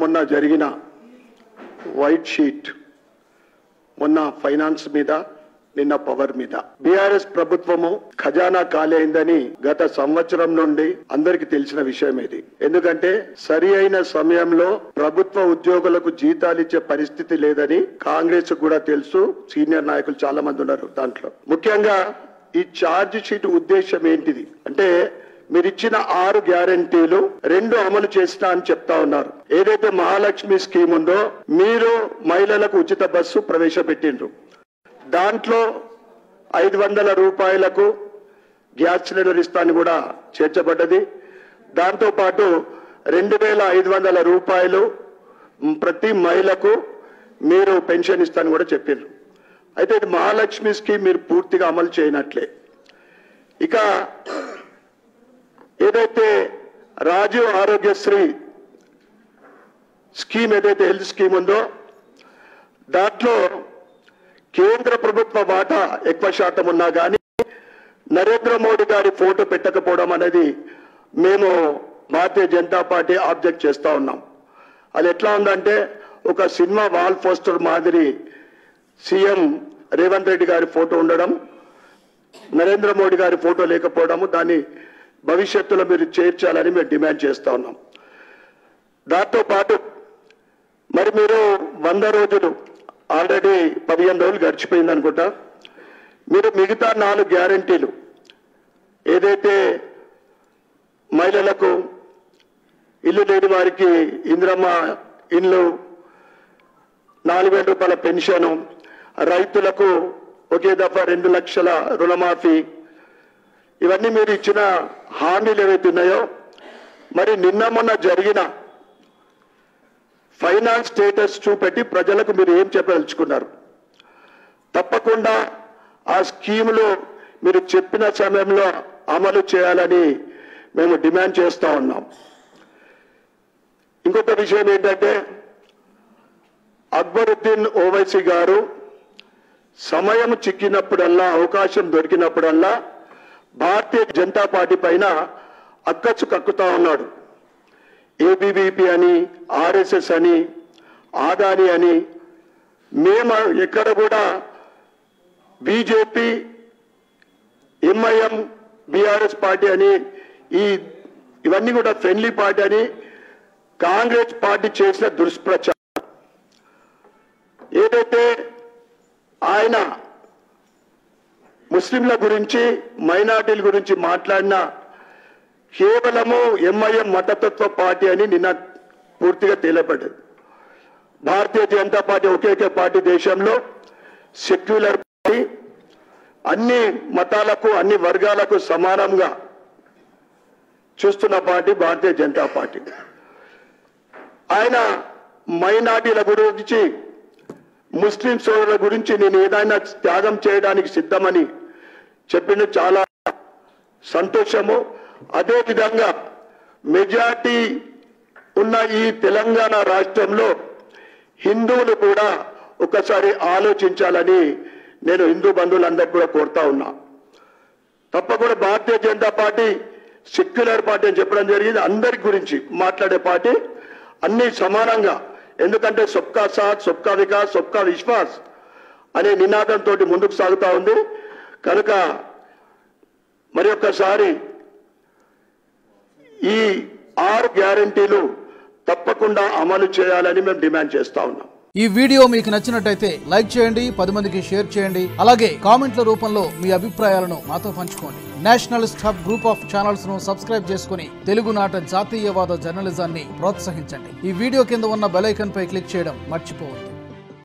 మొన్న జరిగిన white sheet, మొన్న ఫైనాన్స్ మీద, నిన్న పవర్ మీద బీఆర్ఎస్ ప్రభుత్వము ఖజానా ఖాళీ అయిందని గత సంవత్సరం నుండి అందరికి తెలిసిన విషయం ఇది. ఎందుకంటే సరి అయిన సమయంలో ప్రభుత్వ ఉద్యోగులకు జీతాలు ఇచ్చే పరిస్థితి లేదని కాంగ్రెస్ కూడా తెలుసు. సీనియర్ నాయకులు చాలా మంది ఉన్నారు దాంట్లో. ముఖ్యంగా ఈ ఛార్జ్ షీట్ ఉద్దేశం ఏంటిది అంటే, మీరు ఇచ్చిన 6 గ్యారంటీలు 2 అమలు చేసినా అని చెప్తా ఉన్నారు. ఏదైతే మహాలక్ష్మి స్కీమ్ ఉందో, మీరు మహిళలకు ఉచిత బస్సు ప్రవేశపెట్టిండ్రు. దాంట్లో 500 రూపాయలకు గ్యాస్ సిలిండర్ ఇస్తాను కూడా చేర్చబడ్డది. దాంతో పాటు 2500 రూపాయలు ప్రతి మహిళకు మీరు పెన్షన్ ఇస్తాను కూడా చెప్పిండ్రు. అయితే ఇది మహాలక్ష్మి స్కీమ్ మీరు పూర్తిగా అమలు చేయనట్లే. ఇక ఏదైతే రాజీవ్ ఆరోగ్యశ్రీ స్కీమ్, ఏదైతే హెల్త్ స్కీమ్ ఉందో, దాంట్లో కేంద్ర ప్రభుత్వ వాటా ఎక్కువ శాతం ఉన్నా కానీ నరేంద్ర మోడీ గారి ఫోటో పెట్టకపోవడం అనేది మేము భారతీయ జనతా పార్టీ ఆబ్జెక్ట్ చేస్తా ఉన్నాం. అది ఎట్లా ఉందంటే, ఒక సినిమా వాల్ పోస్టర్ మాదిరి సీఎం రేవంత్ రెడ్డి గారి ఫోటో ఉండడం, నరేంద్ర మోడీ గారి ఫోటో లేకపోవడము, దాన్ని భవిష్యత్తులో మీరు చేర్చాలని మేము డిమాండ్ చేస్తా ఉన్నాం. దాంతో పాటు మరి మీరు 100 రోజులు ఆల్రెడీ 15 రోజులు గడిచిపోయింది అనుకుంటా. మీరు మిగతా 4 గ్యారంటీలు, ఏదైతే మహిళలకు ఇల్లు లేని వారికి ఇందిరమ్మ ఇల్లు, 4000 రూపాయల పెన్షను, రైతులకు ఒకే దఫా 2 లక్షల రుణమాఫీ, ఇవన్నీ మీరు ఇచ్చిన హామీలు ఏవైతే ఉన్నాయో, మరి నిన్న మొన్న జరిగిన ఫైనాన్స్ స్టేటస్ చూపెట్టి ప్రజలకు మీరు ఏం చెప్పదలుచుకున్నారు? తప్పకుండా ఆ స్కీములు మీరు చెప్పిన సమయంలో అమలు చేయాలని మేము డిమాండ్ చేస్తూ ఉన్నాం. ఇంకొక విషయం ఏంటంటే, అక్బరుద్దీన్ ఓవైసీ గారు సమయం చిక్కినప్పుడల్లా, అవకాశం దొరికినప్పుడల్లా భారతీయ జనతా పార్టీ పైన అక్కచ్చు కక్కుతా ఉన్నాడు. ఏబీవీపీ అని, ఆర్ఎస్ఎస్ అని, ఆదాని అని. మేము ఎక్కడ కూడా బీజేపీ, ఎంఐఎం, బీఆర్ఎస్ పార్టీ అని, ఇవన్నీ కూడా ఫ్రెండ్లీ పార్టీ అని కాంగ్రెస్ పార్టీ చేసిన దుష్ప్రచారం. ఏదైతే ఆయన ముస్లింల గురించి, మైనార్టీల గురించి మాట్లాడిన కేవలము ఎంఐఎం మతతత్వ పార్టీ అని నిన్న పూర్తిగా తేలపడ్డది. భారతీయ జనతా పార్టీ ఒకే పార్టీ, దేశంలో సెక్యులర్ పార్టీ, అన్ని మతాలకు, అన్ని వర్గాలకు సమానంగా చూస్తున్న పార్టీ భారతీయ జనతా పార్టీ. ఆయన మైనార్టీల గురించి, ముస్లిం సోదరుల గురించి నేను ఏదైనా త్యాగం చేయడానికి సిద్ధమని చెప్పింది. చాలా సంతోషము. అదేవిధంగా మెజార్టీ ఉన్న ఈ తెలంగాణ రాష్ట్రంలో హిందువులు కూడా ఒకసారి ఆలోచించాలని నేను హిందూ బంధువులందరికీ కూడా కోరుతా ఉన్నా. తప్పకుండా Bharatiya Janata party secular party అని చెప్పడం జరిగింది. అందరి గురించి మాట్లాడే పార్టీ, అన్ని సమానంగా. ఎందుకంటే సబ్కా సాత్, సబ్కా వికాస్, సబ్కా విశ్వాస్ అనే నినాదంతో ముందుకు సాగుతా ఉంది. కనుక మరి ఒక్కసారి ఈ 6 గ్యారంటీలు తప్పకుండా అమలు చేయాలని మేము డిమాండ్ చేస్తా ఉన్నాం. ఈ వీడియో మీకు నచ్చినట్టయితే లైక్ చేయండి, 10 మందికి షేర్ చేయండి. అలాగే కామెంట్ల రూపంలో మీ అభిప్రాయాలను మాతో పంచుకోండి. Nationalist hub group of channels ను సబ్స్క్రైబ్ చేసుకుని తెలుగునాట జాతీయవాద జర్నలిజాన్ని ప్రోత్సహించండి. ఈ వీడియో కింద ఉన్న బెల్ ఐకాన్ పై క్లిక్ చేయడం మర్చిపోవద్దు.